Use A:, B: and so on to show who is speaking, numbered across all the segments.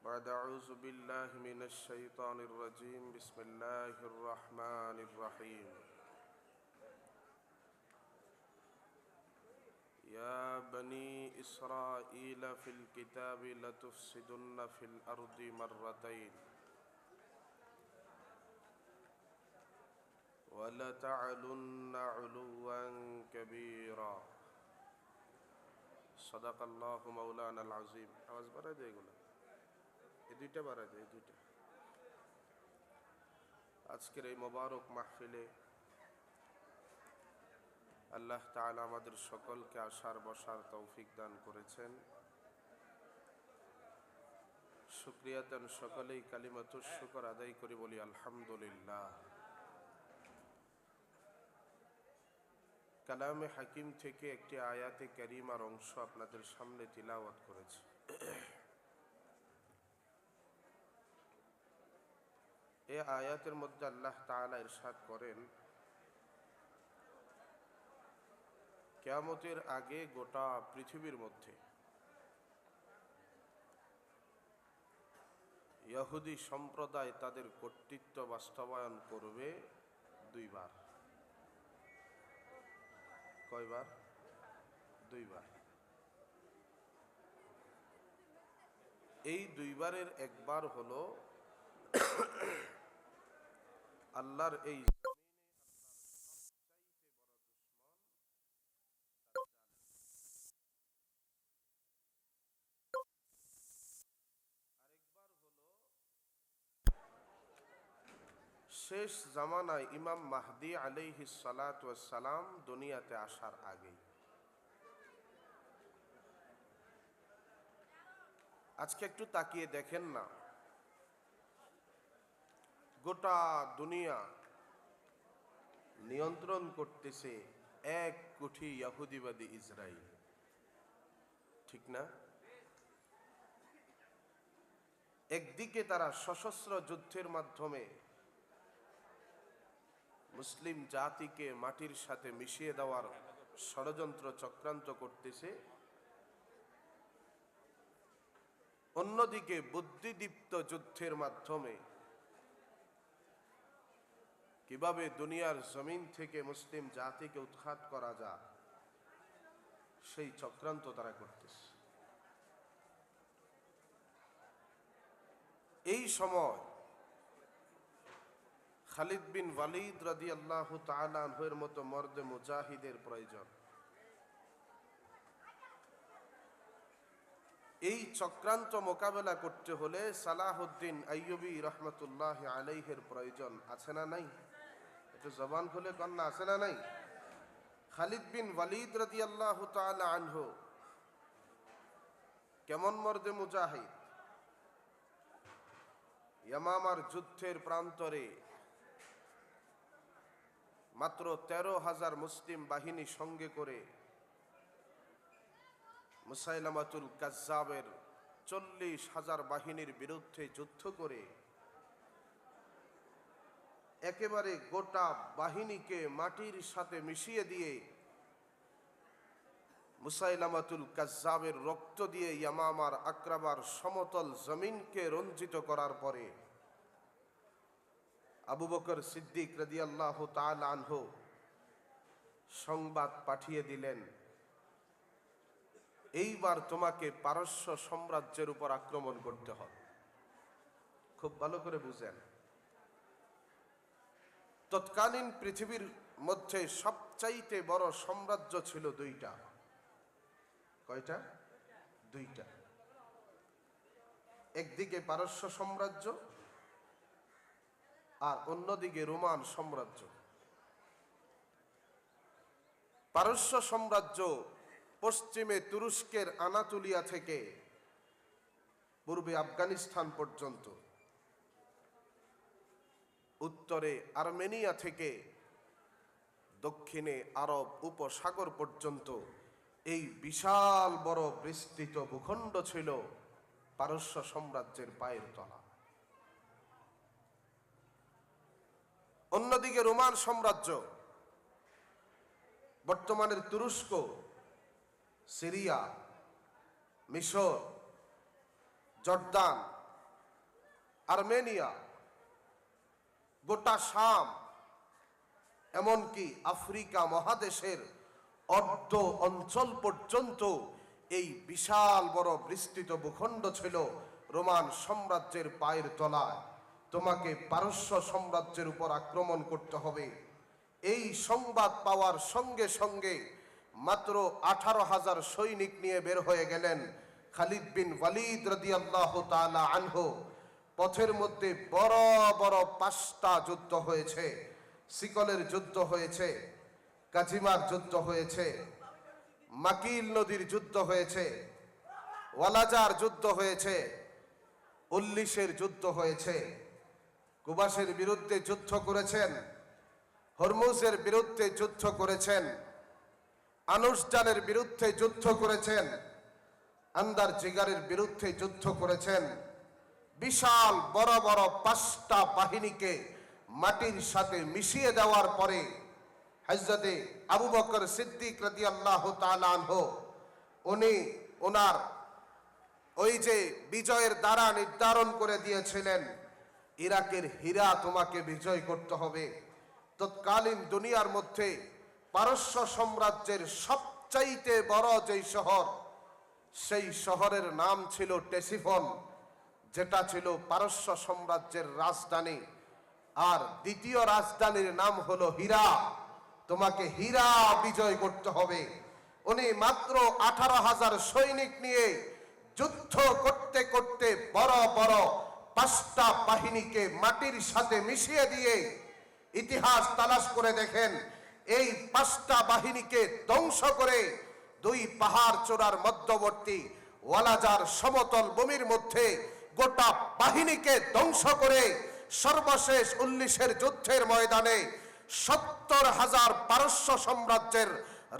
A: بعد أعوذ بالله من الشيطان الرجيم بسم الله الرحمن الرحيم يا بني إسرائيل في الكتاب لتفسدن في الأرض مرتين ولتعلن علوا كبيرا صدق الله مولانا العظيم আওয়াজ বাড়াই দেয় এগুলো এই দুইটা বাড়াই দেয় এই দুইটা আজকের এই মোবারক মাহফিলে আল্লাহ তাআলা আমাদের সকলকে আসার বসার তৌফিক দান করেছেন। শুকরিয়াতান সকলেই কালিমাতুশ শুকর আদায় করি বলি আলহামদুলিল্লাহ। কালামে হাকিম থেকে একটি আয়াতে কারিমার অংশ আপনাদের সামনে তিলাওয়াত করেছি। এই আয়াতের মধ্যে আল্লাহ তাআলা ইরশাদ করেন, কিয়ামতের আগে গোটা পৃথিবীর মধ্যে ইহুদি সম্প্রদায় তাদের কর্তৃত্ব বাস্তবায়ন করবে দুইবার। কয়বার? দুইবার। এই দুইবারের একবার হলো আল্লাহর এই সবচাইতে বড় দুশমন দাজ্জাল। আরেকবার হলো শেষ জামানায় ইমাম মাহদী আলাইহিস সালাতু ওয়াস সালাম দুনিয়াতে আসার আগে। আজকে একটু তাকিয়ে দেখেন না, গোটা দুনিয়া নিয়ন্ত্রণ করতেছে এক কোটি ইহুদিবাদী ইসরায়েল, ঠিক না? একদিকে তারা সশস্ত্র যুদ্ধের মাধ্যমে মুসলিম জাতিকে মাটির সাথে মিশিয়ে দেওয়ার ষড়যন্ত্র চক্রান্ত করতেছে, অন্যদিকে বুদ্ধিদীপ্ত যুদ্ধের মাধ্যমে কিভাবে দুনিয়ার জমিন থেকে মুসলিম জাতিকে উৎখাত করা যায় সেই চক্রান্ত তারা করতেছে। এই সময় খালিদ বিন ওয়ালিদ রাদিয়াল্লাহু তাআলা আনহুর মতো মর্দে মুজাহিদের প্রয়োজন। এই চক্রান্ত মোকাবেলা করতে হলে সালাহউদ্দিন আইয়ুবী রহমতুল্লাহ আলাইহির প্রয়োজন আছে না নাই? একটু জবান খুলে কন্যা আছে না নাই? খালিদ বিন ওয়ালিদ রাদিয়াল্লাহু তাআলা আনহু কেমন মর্দে মুজাহিদ! ইয়ামামার যুদ্ধের প্রান্তরে মাত্র 13,000 মুসলিম বাহিনী সঙ্গে করে মুসাইলামাতুল কাজ্জাবের 40,000 বাহিনীর বিরুদ্ধে যুদ্ধ করে একেবারে গোটা বাহিনীকে মাটির সাথে মিশিয়ে দিয়ে মুসাইলামাতুল কাজ্জাবের রক্ত দিয়ে ইয়ামামার আকরাবার সমতল জমিনকে রঞ্জিত করার পরে আবু বকর সিদ্দিক রাদিয়াল্লাহু তাআলা আনহু সংবাদ পাঠিয়ে দিলেন, এইবার তোমাকে পারস্য সাম্রাজ্যের উপর আক্রমণ করতে হবে। খুব ভালো করে বুঝেন, তৎকালীন পৃথিবীর মধ্যে সবচাইতে বড় সাম্রাজ্য ছিল দুইটা। কয়টা? দুইটা। একদিকে পারস্য সাম্রাজ্য আর অন্যদিকে রোমান সাম্রাজ্য। পারস্য সাম্রাজ্য পশ্চিমে তুরস্কের আনাতোলিয়া থেকে পূর্বে আফগানিস্তান পর্যন্ত, উত্তরে আর্মেনিয়া থেকে দক্ষিণে আরব উপসাগর পর্যন্ত এই বিশাল বড় বিস্তৃত ভূখণ্ড ছিল পারস্য সাম্রাজ্যের পায়ের তলা। অন্যদিকে রোমান সাম্রাজ্য বর্তমানের তুরস্ক, সিরিয়া, মিশর, জর্দান, আর্মেনিয়া, গোটা শাম, এমনকি আফ্রিকা মহাদেশের অর্ধ অঞ্চল পর্যন্ত এই বিশাল বড় বিস্তৃত ভূখণ্ড ছিল রোমান সাম্রাজ্যের পায়ের তলায়। তোমাকে পারস্য সাম্রাজ্যের উপর আক্রমণ করতে হবে। এই সংবাদ পাওয়ার সঙ্গে সঙ্গে মাত্র 18,000 সৈনিক নিয়ে বের হয়ে গেলেন খালিদ বিন ওয়ালিদ রাদিয়াল্লাহু তাআলা আনহু। পথের মধ্যে বড় বড় 5টা যুদ্ধ হয়েছে। সিকলের যুদ্ধ হয়েছে, কাজিমার যুদ্ধ হয়েছে, মাকিল নদীর যুদ্ধ হয়েছে, ওয়ালাজার যুদ্ধ হয়েছে, উল্লিশের যুদ্ধ হয়েছে। কুবাসের বিরুদ্ধে যুদ্ধ করেছেন, হরমুজের বিরুদ্ধে যুদ্ধ করেছেন, আনুশজানের বিরুদ্ধে যুদ্ধ করেছেন, আন্দার জিগারের বিরুদ্ধে যুদ্ধ করেছেন। বিশাল বড় বড় 5টা বাহিনীকে মাটির সাথে মিশিয়ে দেওয়ার পরে হযরতে আবু বকর সিদ্দিক রাদিয়াল্লাহু তাআলা আনহু উনি ওনার ওই যে বিজয়ের দ্বারা নির্ধারণ করে দিয়েছিলেন, ইরাকের হীরা তোমাকে বিজয় করতে হবে। তৎকালীন দুনিয়ার মধ্যে পারস্য সাম্রাজ্যের সবচাইতে বড় যেই শহর, সেই শহরের নাম ছিল টেসিফন, যেটা ছিল পারস্য সাম্রাজ্যের রাজধানী। আর দ্বিতীয় রাজধানীর নাম হলো হীরা। তোমাকে হীরা বিজয় করতে হবে। উনি মাত্র 18,000 সৈনিক নিয়ে যুদ্ধ করতে করতে বড় বড় 5টা বাহিনীকে মাটির সাথে মিশিয়ে দিয়ে, ইতিহাস তালাশ করে দেখেন, এই 5টা বাহিনীকে ধ্বংস করে 2 পাহাড় চূড়ার মধ্যবর্তী ওয়ালাজার সমতল ভূমির মধ্যে গোটা বাহিনীকে ধ্বংস করে সর্বশেষ উল্লিশের যুদ্ধের ময়দানে 70,000 পারস্য সাম্রাজ্যের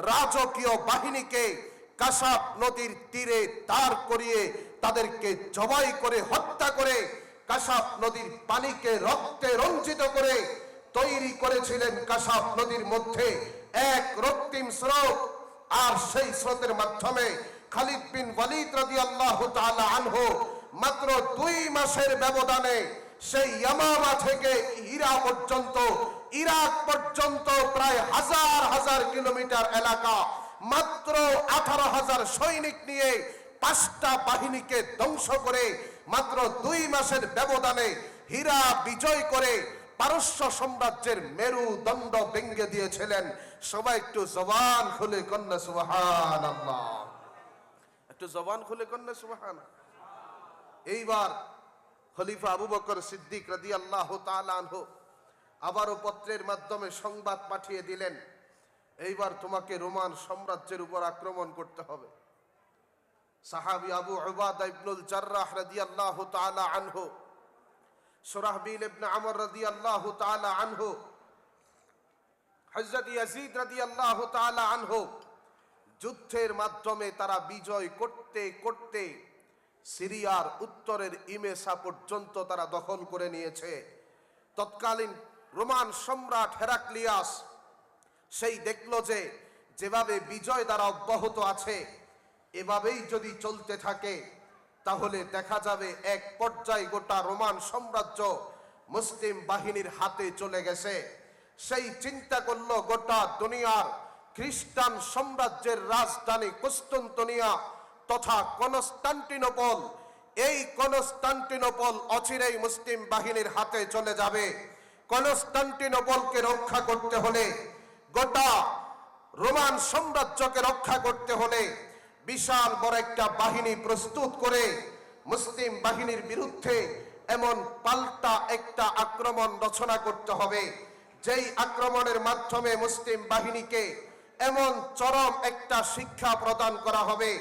A: রাজকীয় বাহিনীকে কাসাব নদীর তীরে দাঁড় করিয়ে তাদেরকে জবাই করে হত্যা করে কাসাব নদীর পানিকে রক্তে রঞ্জিত করে তৈরি করেছিলেন কাসাব নদীর মধ্যে এক রক্তিম স্রোত। আর সেই স্রোতের মাধ্যমে খালিদ বিন ওয়ালিদ রাদিয়াল্লাহু তাআলা আনহু মাত্র 2 মাসের ব্যবধানে সেই ইয়ামামা থেকে হীরা পর্যন্ত, ইরাক পর্যন্ত প্রায় হাজার হাজার কিলোমিটার এলাকা মাত্র 18,000 সৈনিক নিয়ে 5টা বাহিনীকে ধ্বংস করে মাত্র 2 মাসের ব্যবধানে হীরা বিজয় করে পারস্য সাম্রাজ্যের মেরুদণ্ড ভেঙে দিয়েছিলেন। সবাই একটু জবান খুলে কন্যা সুবহানাল্লাহ, একটু জবান খুলে কন্যা সুবহানাল্লাহ। এইবার খলিফা আবু বকর সিদ্দিক রাদিয়াল্লাহু তাআলা আনহু আবারও পত্রের মাধ্যমে সংবাদ পাঠিয়ে দিলেন, এইবার তোমাকে রোমান সাম্রাজ্যের উপর আক্রমণ করতে হবে। সাহাবী আবু উবাদা ইবনুল জাররাহ রাদিয়াল্লাহু তাআলা আনহু, সুরাহবিল ইবনে আমর রাদিয়াল্লাহু তাআলা আনহু, হযরত ইয়াজিদ রাদিয়াল্লাহু তাআলা আনহু যুদ্ধের মাধ্যমে তারা বিজয় করতে করতে সিরিয়ার উত্তরের ইমেসা পর্যন্ত তারা দখল করে নিয়েছে। তৎকালীন রোমান সম্রাট হেরাক্লিয়াস সেই দেখল যে যেভাবে বিজয় দ্বারা অব্যাহত আছে, এভাবেই যদি চলতে থাকে তাহলে দেখা যাবে এক পর্যায়ে গোটা রোমান সাম্রাজ্য মুসলিম বাহিনীর হাতে চলে গেছে। সেই চিন্তা করলো গোটা দুনিয়ার খ্রিস্টান সাম্রাজ্যের রাজধানী কুস্তুনতুনিয়া তথা কনস্টান্টিনোপল, এই কনস্টান্টিনোপল অচিরেই মুসলিম বাহিনীর হাতে চলে যাবে। কনস্টান্টিনোপলকে রক্ষা করতে হলে, গোটা রোমান সাম্রাজ্যকে রক্ষা করতে হলে বিশাল বড় একটা বাহিনী প্রস্তুত করে মুসলিম বাহিনীর বিরুদ্ধে এমন পাল্টা একটা আক্রমণ রচনা করতে হবে, যেই আক্রমণের মাধ্যমে মুসলিম বাহিনীকে এমন চরম একটা শিক্ষা প্রদান করা হবে,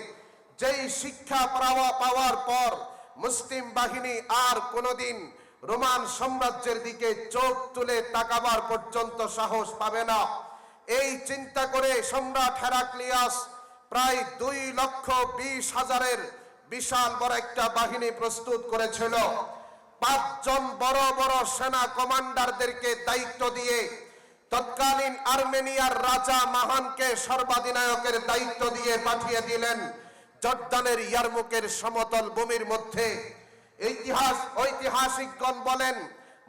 A: যেই শিক্ষা পাওয়ার পর মুসলিম বাহিনী আর কোনোদিন রোমান সাম্রাজ্যের দিকে চোখ তুলে তাকাবার পর্যন্ত সাহস পাবে না। এই চিন্তা করে সম্রাট হেরাক্লিয়াস প্রায় 2,20,000 বিশাল বড় একটা বাহিনী প্রস্তুত করেছিল। 5 জন বড় বড় সেনা কমান্ডারদেরকে দায়িত্ব দিয়ে তৎকালীন আর্মেনিয়ার রাজা মাহানকে সর্বাধিনায়কের দায়িত্ব দিয়ে পাঠিয়ে দিলেন জর্দানের ইয়ারমুকের সমতল ভূমির মধ্যে। ঐতিহাসিকগণ বলেন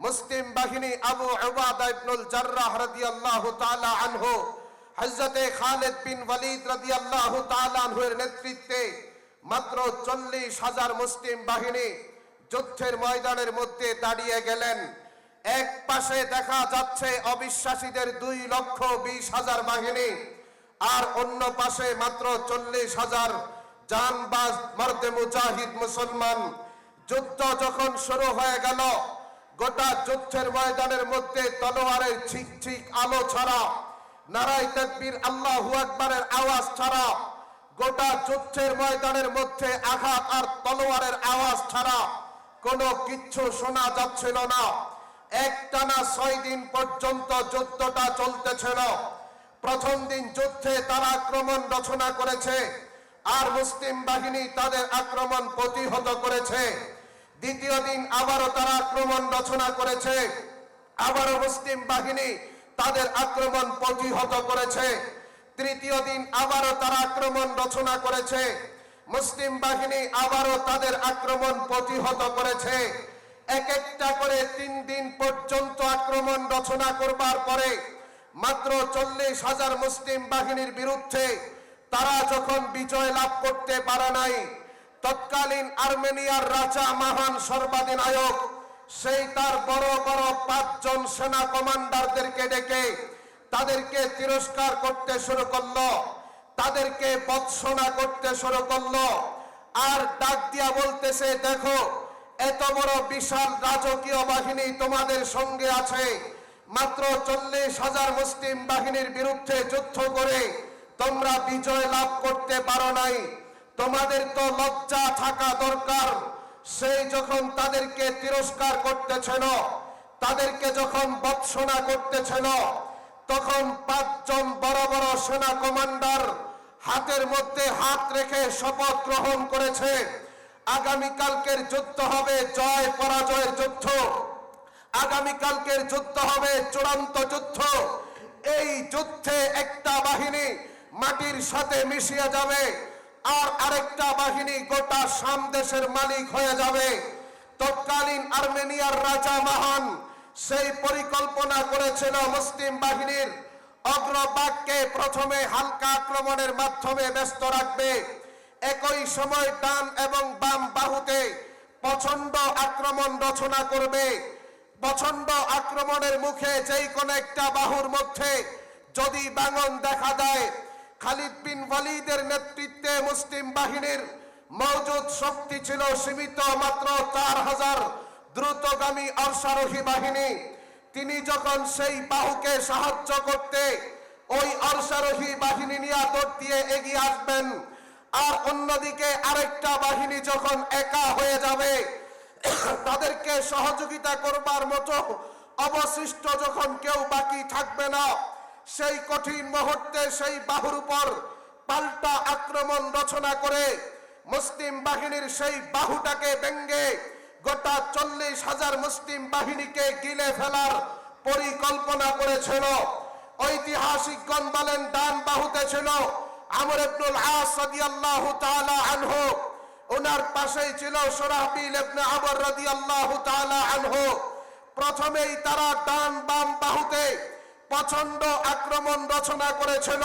A: মুসলিম বাহিনী আবু উবাদা ইবনুল জাররাহ রাদিয়াল্লাহু তাআলা আনহু, হযরতে খালিদ বিন ওয়ালিদ রাদিয়াল্লাহু তাআলা আনহুর নেতৃত্বে মাত্র 40,000 মুসলিম বাহিনী যুদ্ধের ময়দানের মধ্যে দাঁড়িয়ে গেলেন। এক পাশে দেখা যাচ্ছে অবিশ্বাসীদের 2,20,000 বাহিনী, আর অন্য পাশে মাত্র 40,000 জানবাজ মর্দে মুজাহিদ মুসলমান। যুদ্ধ যখন শুরু হয়ে গেল, গোটা যুদ্ধের ময়দানের মধ্যে তলোয়ারের ছিকছিক আলো ছাড়া, নারায়ে তাকবীর আল্লাহু আকবারের আওয়াজ ছাড়া, গোটা যুদ্ধের ময়দানের মধ্যে আঘাত আর তলোয়ারের আওয়াজ ছাড়া কোনো কিচ্ছু শোনা যাচ্ছিল না। একটানা 6 দিন পর্যন্ত যুদ্ধটা চলতেছিল। প্রথম দিন যুদ্ধে তারা আক্রমণ রচনা করেছে, আর মুসলিম বাহিনী তাদের আক্রমণ প্রতিহত করেছে। দ্বিতীয় দিন আবারও তারা আক্রমণ রচনা করেছে, আবারও মুসলিম বাহিনী তাদের আক্রমণ প্রতিহত করেছে। তৃতীয় দিন আবারও তারা আক্রমণ রচনা করেছে, মুসলিম বাহিনী আবারও তাদের আক্রমণ প্রতিহত করেছে। এক একটা করে 3 দিন পর্যন্ত আক্রমণ রচনা করবার পরে মাত্র 40,000 মুসলিম বাহিনীর বিরুদ্ধে তারা যখন বিজয় লাভ করতে পারে নাই, তৎকালীন আর্মেনিয়ার রাজা মহান সর্বাধিনায়ক সেই তার বড় বড় 5 জন সেনা কমান্ডারদেরকে ডেকে তাদেরকে তিরস্কার করতে শুরু করলো, তাদেরকে বৎসনা করতে শুরু করলো, আর ডাক দিয়া বলতেছে, দেখো এত বড় বিশাল রাজকীয় বাহিনী তোমাদের সঙ্গে আছে, মাত্র 40,000 মুসলিম বাহিনীর বিরুদ্ধে যুদ্ধ করে তোমরা বিজয় লাভ করতে পারো নাই, তোমাদের তো লজ্জা থাকা দরকার। সেই যখন তাদেরকে তিরস্কার করতেছিল, তাদেরকে যখন বৎসনা করতেছিল, তখন 5 জন বড় বড় সেনা কমান্ডার হাতের মধ্যে হাত রেখে শপথ গ্রহণ করেছে, আগামীকালকের যুদ্ধ হবে জয় পরাজয়ের যুদ্ধ, আগামীকালকের যুদ্ধ হবে চূড়ান্ত যুদ্ধ। এই যুদ্ধে একটা বাহিনী মাটির সাথে মিশিয়ে যাবে, আর আরেকটা বাহিনী গোটা শাম দেশের মালিক হয়ে যাবে। তৎকালীন আর্মেনিয়ার রাজা মহান সেই পরিকল্পনা করেছিল মুসলিম বাহিনীর অগ্রভাগকে প্রথমে হালকা আক্রমণের মাধ্যমে ব্যস্ত রাখবে, একই সময় ডান এবং বাম বাহুতে প্রচন্ড আক্রমণ রচনা করবে। প্রচন্ড আক্রমণের মুখে যেই কোন একটা বাহুর মধ্যে যদি ভাঙন দেখা দেয়, খালিদ বিন ওয়ালিদের নেতৃত্বে মুসলিম বাহিনীর মওজুদ শক্তি ছিল সীমিত মাত্র 4,000 দ্রুতগামী অশ্বারোহী বাহিনী। তিনি যখন সেই বাহুকে সাহায্য করতে ওই অশ্বারোহী বাহিনী নিয়ে দৌড় দিয়ে এগিয়ে আসবেন, আর অন্যদিকে আরেকটা বাহিনী যখন একা হয়ে যাবে, তাদেরকে সহযোগিতা করবার মতো অবশিষ্ট যখন কেউ বাকি থাকবে না, সেই কঠিন মুহূর্তে সেই বাহুর উপর পাল্টা আক্রমণ রচনা করে মুসলিম বাহিনীর সেই বাহুটাকে ভেঙে গোটা 40,000 মুসলিম বাহিনীকে গিলে ফেলার পরিকল্পনা করেছিল। ঐতিহাসিকগণ বলেন ডান বাহুতে ছিল আমর ইবনুল আস রাদিয়াল্লাহু তাআলা আনহু, ওনার পাশেই ছিল সুরাহবিল ইবনে আমর রাদিয়াল্লাহু তাআলা আনহু। প্রথমেই তারা ডান বাম বাহুতে প্রচন্ড আক্রমণ রচনা করেছিল।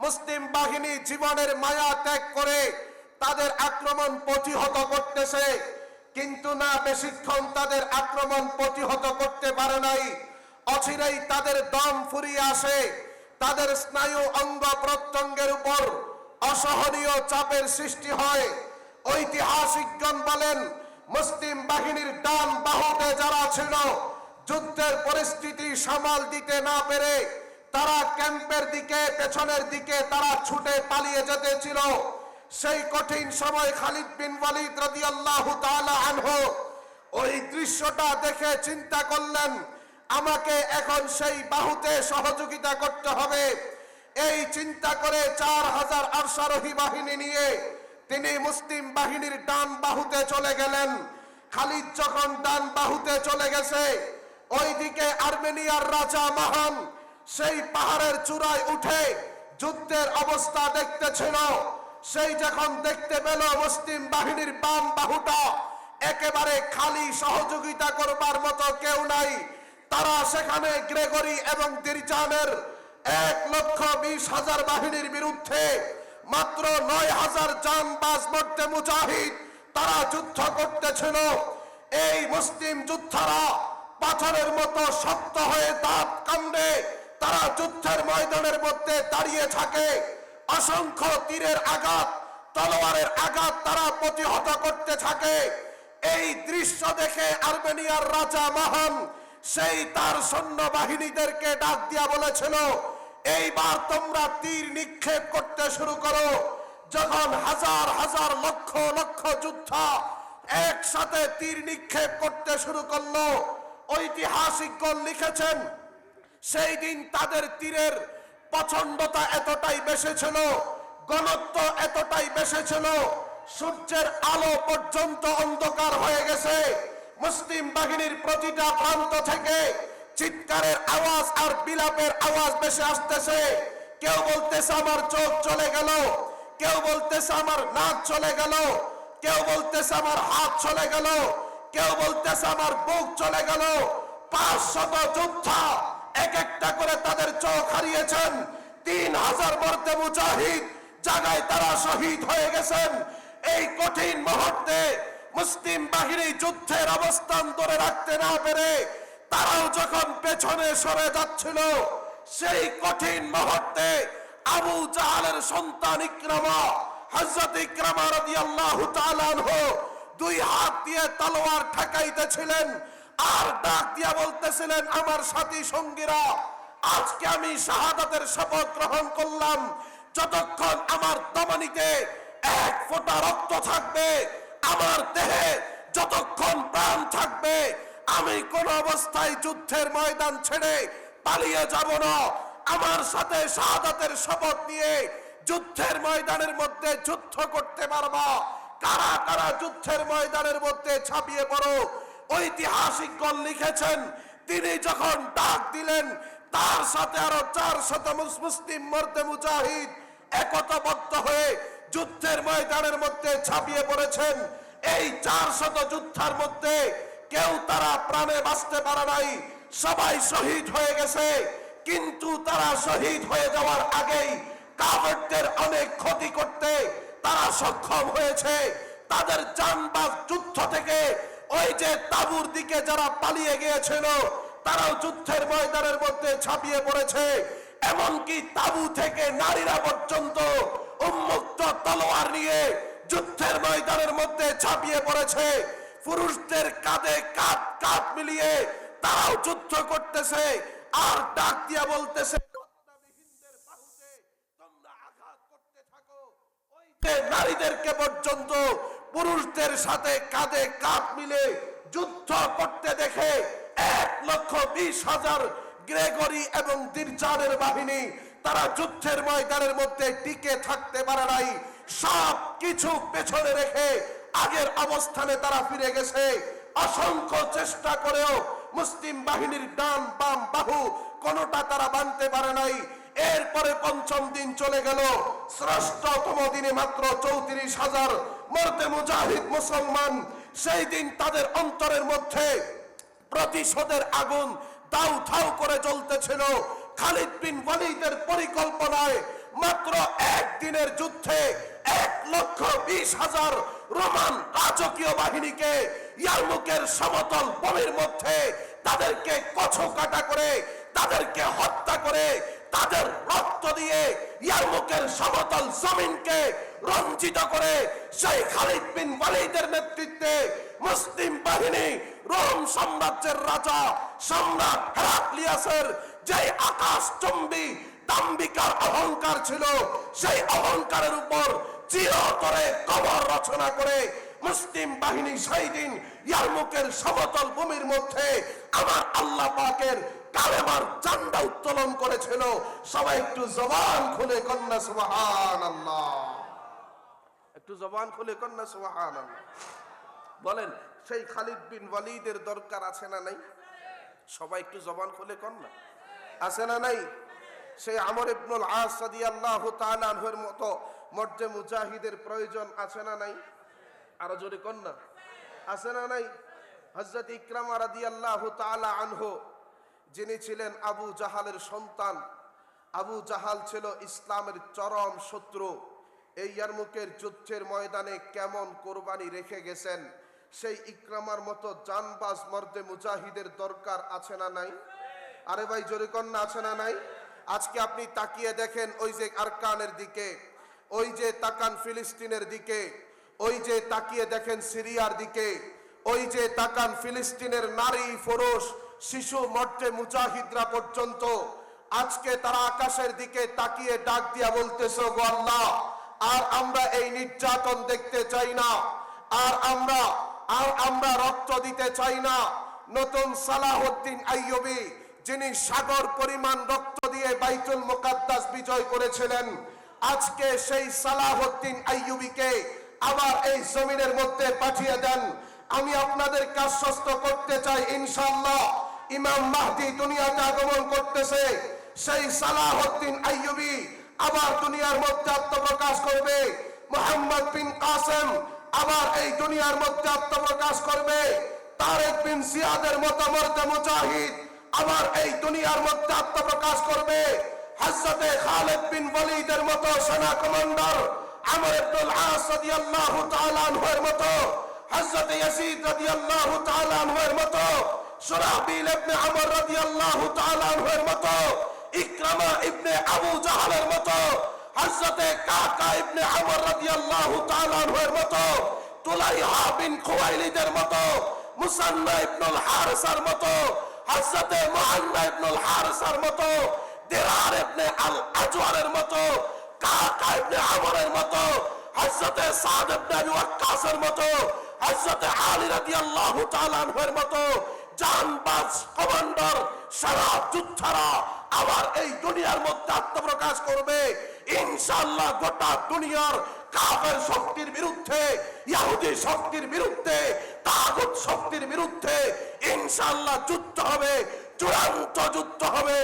A: মুসলিম বাহিনী জীবনের মায়া ত্যাগ করে তাদের আক্রমণ প্রতিহত করতেছে, কিন্তু না বেশিক্ষণ তাদের আক্রমণ প্রতিহত করতে পারে নাই। অচিরেই তাদের দম ফুরিয়ে আসে, তাদের স্নায়ু অঙ্গ প্রত্যঙ্গের উপর অসহনীয় চাপের সৃষ্টি হয়। ঐতিহাসিকগণ বলেন মুসলিম বাহিনীর ডান বাহুতে যারা ছিল, যুদ্ধের পরিস্থিতি সামাল দিতে না পেরে তারা ক্যাম্পের দিকে পেছনের দিকে তারা ছুটে পালিয়ে যেতেছিল। সেই কঠিন সময় খালিদ বিন ওয়ালিদ রাদিয়াল্লাহু তাআলা আনহু ওই দৃশ্যটা দেখে চিন্তা করলেন, আমাকে এখন সেই বাহুতে সহযোগিতা করতে হবে। এই চিন্তা করে 4,000 অশ্বারোহী বাহিনী নিয়ে তিনি মুসলিম বাহিনীর ডান বাহুতে চলে গেলেন। খালিদ যখন ডান বাহুতে চলে গেছে, ওইদিকে আর্মেনিয়ার রাজা মহান সেই পাহাড়ের চূড়ায় উঠে যুদ্ধের অবস্থা দেখতেছিল। সেই যখন দেখতে পেল মুসলিম বাহিনীর বাম বাহুটা একেবারে খালি সহযোগিতা করবার মতো কেউ নাই। তারা সেখানে গ্রেগরি এবং দিরজানের 1,20,000 বাহিনীর বিরুদ্ধে মাত্র 9,000 জানবাজ মধ্যে মুজাহিদ তারা যুদ্ধ করতেছিল। এই মুসলিম যোদ্ধারা পাথরের মতো শক্ত হয়ে দাঁত কামড়ে তারা যুদ্ধের ময়দানের মধ্যে দাঁড়িয়ে থাকে। অসংখ্য তীরের আঘাত, তলোয়ারের আঘাত তারা প্রতিহত করতে থাকে। এই দৃশ্য দেখে আর্মেনিয়ার রাজা মাহান সেই তার সৈন্যবাহিনীদেরকে ডাক দিয়া বলেছিল, এইবার তোমরা তীর নিক্ষেপ করতে শুরু করো। যখন হাজার হাজার লক্ষ লক্ষ যোদ্ধা একসাথে তীর নিক্ষেপ করতে শুরু করলো, ঐতিহাসিকগণ লিখেছেন সেই দিন তাদের তীরের প্রচন্ডতা এতটাই বেশি ছিল, ঘনত্ব এতটাই বেশি ছিল, সূর্যের আলো পর্যন্ত অন্ধকার হয়ে গেছে। মুসলিম বাহিনীর প্রতিটা প্রান্ত থেকে চিৎকারের আওয়াজ আর বিলাপের আওয়াজ ভেসে আসতেছে। কেউ বলতেছে আমার চোখ চলে গেল, কেউ বলতেছে আমার নাক চলে গেল, কেউ বলতেছে আমার হাত চলে গেল, কেউ বলতেছে আমার বুক চলে গেল। 500 যোদ্ধা এক একটা করে তাদের চোখ হারিয়েছেন। 3,000 মর্দে মুজাহিদ জায়গায় তারা শহীদ হয়ে গেছেন। এই কঠিন মুহূর্তে মুসলিম বাহিনী যুদ্ধের অবস্থান ধরে রাখতে না পেরে তারাও যখন পেছনে সরে যাচ্ছিল, সেই কঠিন মুহূর্তে আবু জাহালের সন্তান ইকরামা, হযরত ইকরামা রাদিয়াল্লাহু তাআলা আনহু 2 হাত দিয়ে তলোয়ার ঠেকাইতেছিলেন আর ডাক দিয়া বলতেছিলেন, আমার সাথী সঙ্গীরা, আজকে আমি শাহাদাতের শপথ গ্রহণ করলাম, যতক্ষণ আমার ধমনীতে 1 ফোঁটা রক্ত থাকবে, আমার দেহে যতক্ষণ প্রাণ থাকবে, আমি কোন অবস্থায় যুদ্ধের ময়দান ছেড়ে পালিয়ে যাব না। আমার সাথে শাহাদাতের শপথ নিয়ে যুদ্ধের ময়দানের মধ্যে যুদ্ধ করতে পারবা। কারা কারা যুদ্ধের ময়দানের মধ্যে ঝাঁপিয়ে পড়ো। ঐতিহাসিকগণ লিখেছেন তিনি যখন ডাক দিলেন তার সাথে আরো 400 মুসলিম মর্দে মুজাহিদ একতাবদ্ধ হয়ে যুদ্ধের ময়দানের মধ্যে ঝাঁপিয়ে পড়েছেন। এই 400 যোদ্ধার মধ্যে কেউ তারা প্রাণে বাঁচতে পারে নাই, সবাই শহীদ হয়ে গেছে। কিন্তু তারা শহীদ হয়ে যাওয়ার আগেই কাফেরদের অনেক ক্ষতি করতে তারা সক্ষম হয়েছে। তাদের জানবাজ যুদ্ধ থেকে ওই যে তাবুর দিকে যারা পালিয়ে গিয়েছিল তারাও যুদ্ধের ময়দানের মধ্যে ঝাঁপিয়ে পড়েছে। এমনকি তাবু থেকে নারীরা পর্যন্ত উন্মুক্ত তলোয়ার নিয়ে যুদ্ধের ময়দানের মধ্যে ঝাঁপিয়ে পড়েছে। পুরুষদের কাঁধে কাঁধ কাঁধ মিলিয়ে তারাও যুদ্ধ করতেছে আর ডাক দিয়া বলতেছে, নারীদেরকে পর্যন্ত পুরুষদের সাথে কাঁধে কাঁধ মিলে যুদ্ধ করতে দেখে 1,20,000 গ্রেগরি এবং দিরজানের বাহিনী তারা যুদ্ধের ময়দানের মধ্যে টিকে থাকতে পারে নাই। সব কিছু পেছনে রেখে আগের অবস্থানে তারা ফিরে গেছে। অসংখ্য চেষ্টা করেও মুসলিম বাহিনীর ডান বাম বাহু কোনটা তারা বাঁধতে পারে নাই। এরপরে 5ম দিন চলে গেল। শ্রেষ্ঠতম দিনে মাত্র 34,000 মর্দে মুজাহিদ মুসলমান, সেই দিন তাদের অন্তরের মধ্যে প্রতিশোধের আগুন দাউ ধাউ করে জ্বলতেছিল। খালিদ বিন ওয়ালিদের পরিকল্পনায় মাত্র 1 দিনের যুদ্ধে 1,20,000 রোমান রাজকীয় বাহিনীকে ইয়ারমুকের সমতল ভূমির মধ্যে তাদেরকে কচকাটা করে, তাদেরকে হত্যা করে, তাদের রক্ত দিয়ে ইয়ারমুকের সমতল জমিনকে রঞ্জিত করে সেই খালিদ বিন ওয়ালিদের নেতৃত্বে মুসলিম বাহিনী রোম সাম্রাজ্যের রাজা সম্রাট হেরাক্লিয়াসের যে আকাশচুম্বী দাম্ভিকার অহংকার ছিল, সেই অহংকারের উপর চিরতরে কবর রচনা করে মুসলিম বাহিনী সেই দিন ইয়ারমুকের সমতল ভূমির মধ্যে আমার আল্লাহ পাকের কালেমার ঝান্ডা উত্তোলন করেছিল। সবাই একটু জবান খুলে কন্যা সুবহানাল্লাহ, একটু জবান খুলে কন্যা সুবহানাল্লাহ বলেন। সেই খালিদ বিন ওয়ালিদের দরকার আছে না নাই? সবাই একটু জবান খুলে কন্যা আছে না নাই? সেই আমর ইবনুল আস রাদিয়াল্লাহু তাআলা আনহুর মতো মর্দে মুজাহিদের প্রয়োজন আছে না নাই? আরো জোরে কন্যা আছে না নাই? হযরত ইকরামা রাদিয়াল্লাহু তাআলা আনহু, যিনি ছিলেন আবু জাহালের সন্তান। আবু জাহাল ছিল ইসলামের চরম শত্রু। এই ইয়ারমুকের যুদ্ধের ময়দানে কেমন কোরবানি রেখে গেছেন, সেই ইকরামার মতো জানবাজ মর্দে মুজাহিদের দরকার আছে না নাই? আরে ভাই জোরে কন্যা, আছে না নাই? আজকে আপনি তাকিয়ে দেখেন ওই যে আরকানের দিকে, ওই যে তাকান ফিলিস্তিনের দিকে, ওই যে তাকিয়ে দেখেন সিরিয়ার দিকে, ওই যে তাকান ফিলিস্তিনের নারী পুরুষ শিশু মর্দে মুজাহিদরা পর্যন্ত আজকে তারা আকাশের দিকে তাকিয়ে ডাক দিয়া বলতেছে, গো আল্লাহ, আর আমরা এই নির্যাতন দেখতে চাই না, আর আমরা রক্ত দিতে চাই না। নতুন সালাহউদ্দিন আইয়ুবী, যিনি সাগর পরিমাণ রক্ত দিয়ে বাইতুল মুকাদ্দাস বিজয় করেছিলেন, আজকে সেই সালাহউদ্দিন আইয়ুবীকে আবার এই জমিনের মধ্যে পাঠিয়ে দেন। আমি আপনাদেরকে আশ্বস্ত করতে চাই, ইনশাআল্লাহ ইমাম মাহদী দুনিয়াতে আগমন করতেছে। সেই সালাহউদ্দিন আইয়ুবী আবার দুনিয়ার মধ্যে আত্মপ্রকাশ করবে। মুহাম্মদ বিন কাসেম আবার এই দুনিয়ার মধ্যে আত্মপ্রকাশ করবে। তারেক বিন জিয়াদের মতো মর্দে মুজাহিদ আবার এই দুনিয়ার মধ্যে আত্মপ্রকাশ করবে। হযরতে খালিদ বিন ওয়ালিদের মতো সেনা কমান্ডার, আমর ইবনুল আস রাদিয়াল্লাহু তাআলা আনহুর মতো, হযরতে ইয়াসিদ রাদিয়াল্লাহু তাআলা আনহুর মতো, সুরাহবিল ইবনে আমর রাদিয়াল্লাহু তাআলা আনহুর মতো, ইকরামা ইবনে আবু জাহালের মতো, হযরতে কাকা ইবনে আমর রাদিয়াল্লাহু তাআলা আনহুর মতো, তুলাইহা বিন খুয়াইলিদের মতো, মুসান্না ইবনুল হারিসার মতো, হযরতে মুআন্না ইবনুল হারিসার মতো, দিরার ইবনে আল আজওয়ারের মতো, কাকা ইবনে আমরের মতো, হযরতে সাদ ইবনে আবি ওয়াক্কাসের মতো, হযরতে আলী রাদিয়াল্লাহু তাআলা আনহুর মতো জানবাজ কমান্ডার সারা যোদ্ধারা আবার এই দুনিয়ার মধ্যে আত্মপ্রকাশ করবে। ইনশাআল্লাহ গোটা দুনিয়ার কাফের শক্তির বিরুদ্ধে, ইহুদি শক্তির বিরুদ্ধে, তাগুত শক্তির বিরুদ্ধে ইনশাআল্লাহ যুদ্ধ হবে, চূড়ান্ত যুদ্ধ হবে।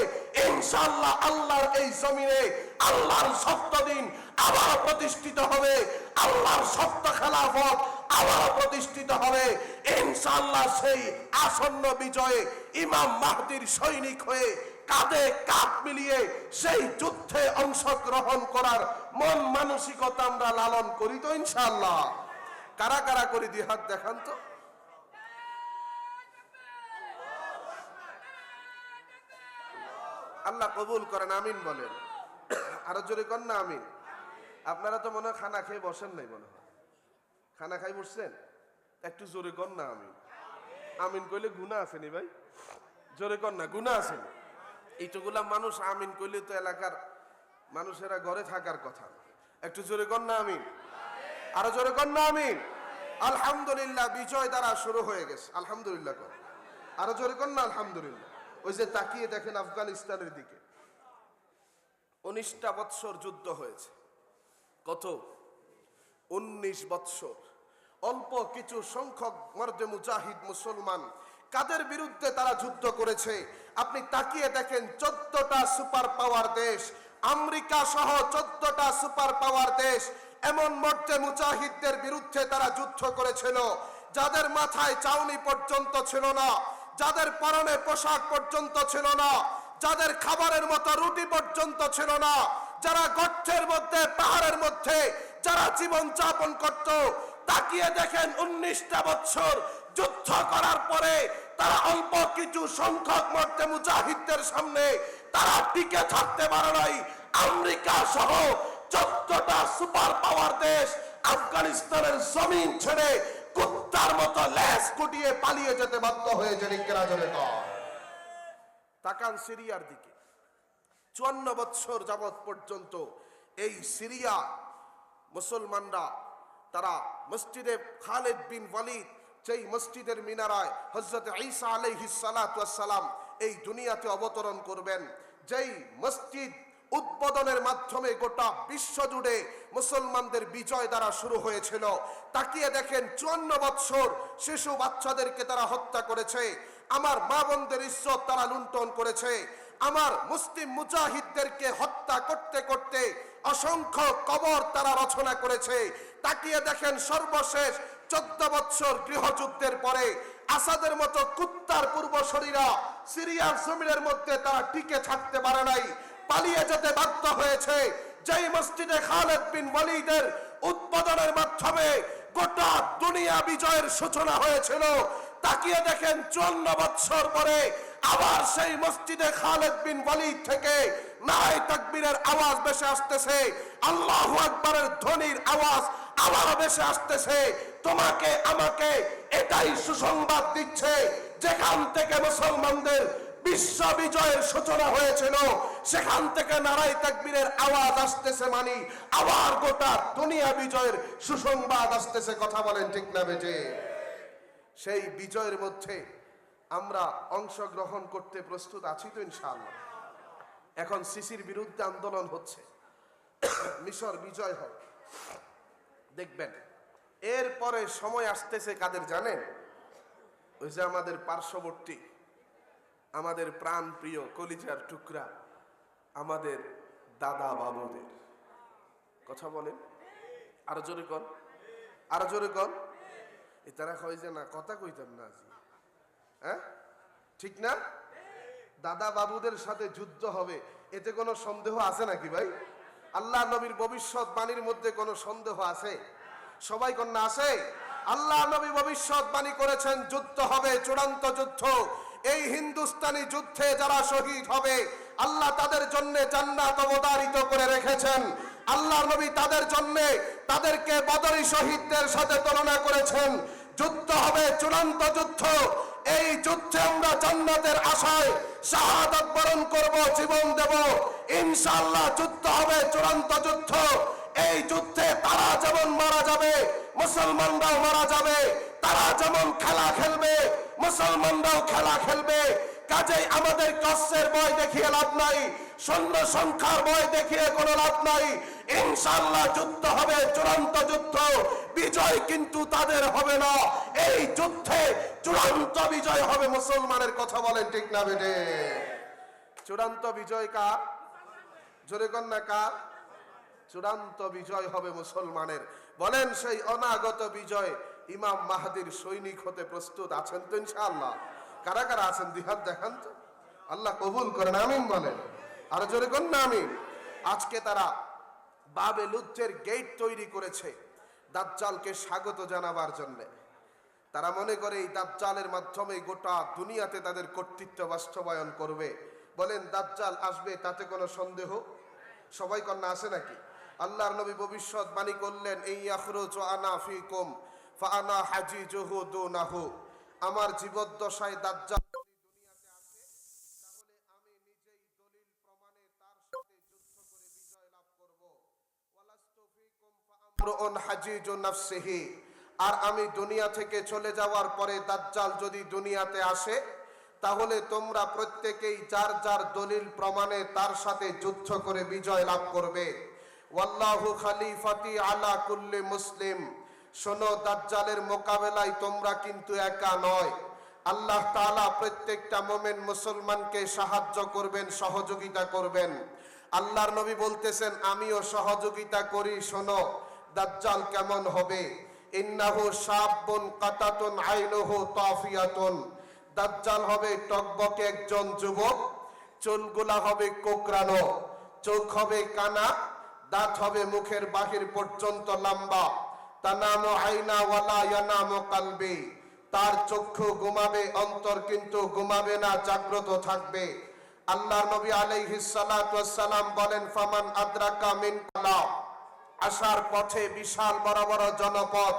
A: ইনশাআল্লাহ আল্লাহর এই জমিনে আল্লাহর সত্য দিন আবার প্রতিষ্ঠিত হবে, আল্লাহর সত্য খেলাফত আবার প্রতিষ্ঠিত হবে। ইনশাআল্লাহ সেই আসন্ন বিজয়ে ইমাম মাহদীর সৈনিক হয়ে কাঁধে কাঁধ মিলিয়ে সেই যুদ্ধে অংশগ্রহণ করার মন মানসিকতা আমরা লালন করি তো ইনশাআল্লাহ। কারা কারা করি দুই হাত দেখান তো। আল্লাহ কবুল করেন, আমিন বলেন। আরো জোরে কর না আমিন। আপনারা তো মনে হয় খানা খেয়ে বসেন নাই, মনে হয় খানা খাই বসছেন, একটু জোরে কর না আমিন। আমিন কইলে গুনাহ আছে নি ভাই? জোরে কর না, গুনাহ আছে। এইটুকুলা মানুষ আমিন কইলে তো এলাকার মানুষেরা ঘরে থাকার কথা। একটু জোরে কর না আমিন। আরো জোরে কর না আমিন। আলহামদুলিল্লাহ, বিজয় দ্বারা শুরু হয়ে গেছে। আলহামদুলিল্লাহ কর। আরো জোরে কর না আলহামদুলিল্লাহ। ওই যে তাকিয়ে দেখেন আফগানিস্তানের দিকে, 19টা বৎসর যুদ্ধ হয়েছে। কত? 19 বৎসর। অল্প কিছু সংখ্যক মর্দে মুজাহিদ মুসলমান কাদের বিরুদ্ধে তারা যুদ্ধ করেছে আপনি তাকিয়ে দেখেন। 14টা সুপার পাওয়ার দেশ, আমেরিকা সহ 14টা সুপার পাওয়ার দেশ এমন মর্দে মুজাহিদদের বিরুদ্ধে তারা যুদ্ধ করেছিল যাদের মাথায় চাউনি পর্যন্ত ছিল না, যাদের পরনে পোশাক পর্যন্ত ছিল না, যাদের খাবারের মতো রুটি পর্যন্ত ছিল না, যারা গর্তের মধ্যে পাহাড়ের মধ্যে যারা জীবন যাপন করত। তাকিয়ে দেখেন 19টা বছর যুদ্ধ করার পরে তারা অল্প কিছু সংখ্যক মর্দে মুজাহিদদের সামনে তারা টিকে থাকতে পারে নাই। আমেরিকা সহ 14টা সুপার পাওয়ার দেশ আফগানিস্তানের জমিন ছেড়ে কুত্তার মতো লেজ গুটিয়ে পালিয়ে যেতে বাধ্য হয়েছে। তাকান সিরিয়ার দিকে, 54 বছর যাবত পর্যন্ত এই সিরিয়া মুসলমানরা তারা মসজিদে খালিদ বিন ওয়ালিদ, যেই মসজিদের মিনারায় হযরত ঈসা আলাইহিস সালাতু ওয়াস সালাম এই দুনিয়াতে অবতরণ করবেন, যেই মসজিদ উদ্বোধনের মাধ্যমে গোটা বিশ্ব জুড়ে মুসলমানদের বিজয় দ্বারা শুরু হয়েছিল। তাকিয়ে দেখেন 54 বছর শিশু বাচ্চাদেরকে তারা হত্যা করেছে, আমার মা বোনদের ইজ্জত তারা লুণ্ঠন করেছে, আমার মুসলিম মুজাহিদদেরকে হত্যা করতে করতে অসংখ্য কবর তারা রচনা করেছে। তাকিয়ে দেখেন সর্বশেষ 14 বছর গৃহযুদ্ধের পরে আসাদের মতো কুত্তার পূর্বসূরীরা সিরিয়ার জমিনের মধ্যে তারা টিকে থাকতে পারে নাই, পালিয়ে যেতে বাধ্য হয়েছে। যেই মসজিদে খালিদ বিন ওয়ালিদের উদ্বোধনের মাধ্যমে গোটা দুনিয়া বিজয়ের সূচনা হয়েছিল, তাকিয়ে দেখেন 54 বছর পরে আবার সেই মসজিদে খালিদ বিন ওয়ালিদ থেকে নারে তাকবীরের আওয়াজ ভেসে আসতেছে, আল্লাহু আকবারের ধ্বনির আওয়াজ আবার ভেসে আসতেছে। তোমাকে আমাকে এটাই সুসংবাদ দিচ্ছে, যেখান থেকে মুসলমানদের বিশ্ব বিজয়ের সূচনা হয়েছিল সেখান থেকে নারায়ে তাকবীরের আওয়াজ আসতেছে, মানে আবার গোটা দুনিয়া বিজয়ের সুসংবাদ আসতেছে। কথা বলেন ঠিক না বেটে? সেই বিজয়ের মধ্যে আমরা অংশগ্রহণ করতে প্রস্তুত আছি তো ইনশাআল্লাহ। এখন সিসির বিরুদ্ধে আন্দোলন হচ্ছে, মিশর বিজয় হয়, দেখবেন এরপরে সময় আসতেছে কাদের জানেন? ওই যে আমাদের পার্শ্ববর্তী, আমাদের প্রাণ প্রিয় কলিজার টুকরা, আমাদের দাদা বাবুদের। কথা বলেন, আরো জোরে কর, আরো জোরে কর। তারা কয় যে না কথা কইতাম না আজ, হ্যাঁ ঠিক না? দাদা বাবুদের সাথে যুদ্ধ হবে, এতে কোনো সন্দেহ আছে নাকি ভাই? আল্লাহ নবীর ভবিষ্যৎবাণীর মধ্যে কোনো সন্দেহ আছে? সবাই কন্যা আছে? আল্লাহ নবী ভবিষ্যৎবাণী করেছেন যুদ্ধ হবে, চূড়ান্ত যুদ্ধ। এই হিন্দুস্তানি যুদ্ধে যারা শহীদ হবে আল্লাহ তাদের জন্য জান্নাত অবধারিত করে রেখেছেন। আল্লাহ নবী তাদের জন্য তাদেরকে বদরি শহীদদের সাথে তুলনা করেছেন। যুদ্ধ হবে, চূড়ান্ত যুদ্ধ। এই যুদ্ধে আমরা জান্নাতের আশায় শাহাদাত বরণ করব, জীবন দেব ইনশাআল্লাহ। যুদ্ধ হবে, চূড়ান্ত যুদ্ধ। এই যুদ্ধে তারা যেমন মারা যাবে মুসলমানরাও মারা যাবে, তারা যেমন খেলা খেলবে মুসলমানরাও খেলা খেলবে। কাজেই আমাদের কষ্টের ভয় দেখিয়ে লাভ নাই, সৈন্য সংখ্যার ভয় দেখিয়ে কোনো লাভ নাই। ইনশাআল্লাহ যুদ্ধ হবে, চূড়ান্ত যুদ্ধ। বিজয় কিন্তু তাদের হবে না, এই যুদ্ধে চূড়ান্ত বিজয় হবে মুসলমানের। কথা বলেন ঠিক না বেটে? চূড়ান্ত বিজয় কার? জোরে কন্যা কার? চূড়ান্ত বিজয় হবে মুসলমানের। বলেন সেই অনাগত বিজয় ইমাম মাহদির সৈনিক হতে প্রস্তুত আছেন তো ইনশাআল্লাহ? কারা কারা আছেন দুই হাত দেখান তো, আল্লাহ কবুল করেন, আমিন বলেন, আরো জোরে করেন না আমিন। আজকে তারা বাবে লুদ্ধের গেট তৈরি করেছে দাজ্জালকে স্বাগত জানাবার জন্য। তারা মনে করে এই দাজ্জালের মাধ্যমে গোটা দুনিয়াতে তাদের কর্তৃত্ব বাস্তবায়ন করবে। বলেন দাজ্জাল আসবে তাতে কোনো সন্দেহ? সবাই কন্যা আছে নাকি? আল্লাহর নবী ভবিষ্যৎবাণী করলেন, এই ইয়াখরুজু আনা ফিকুম ফাআনা হাজিজুহু দুনাহু। আমার জীবদ্দশায় দাজ্জাল যদি দুনিয়াতে আসে তাহলে আমি নিজেই দলিল প্রমাণে তার সাথে যুদ্ধ করে বিজয় লাভ করব। ওয়ালাস্তু ফিকুম ফাআমরুন হাজিজু নাফসিহি। আর আমি দুনিয়া থেকে চলে যাওয়ার পরে দাজ্জাল যদি দুনিয়াতে আসে তাহলে তোমরা প্রত্যেকেই যার যার দলিল প্রমাণে তার সাথে যুদ্ধ করে বিজয় লাভ করবে। ওয়াল্লাহু খলিফাতি আলা কুল্লি মুসলিম। শোনো, দাজ্জালের মোকাবেলায় তোমরা কিন্তু একা নয়। আল্লাহ তাআলা প্রত্যেকটা মুমিন মুসলমানকে সাহায্য করবেন, সহযোগিতা করবেন। আল্লাহর নবী বলতেছেন আমিও সহযোগিতা করি। শোনো দাজ্জাল কেমন হবে। ইন্নাহু শাবুন কাতাতুন আইনুহু তাফিয়াতুন। দাজ্জাল হবে টকবকে একজন যুবক, চুলগুলা হবে কোকড়ানো, চোখ হবে কানা, দাঁত হবে মুখের বাহির পর্যন্ত লম্বা। তানামু আইনা ওয়ালা ইয়ানামু কলবি। তার চক্ষু ঘুমাবে, অন্তর কিন্তু ঘুমাবে না, জাগ্রত থাকবে। আল্লাহর নবী আলাইহিস সালাতু ওয়াস সালাম বলেন ফামান আদরাকা মিন কালা। আসার পথে বিশাল বড় বড় জনপদ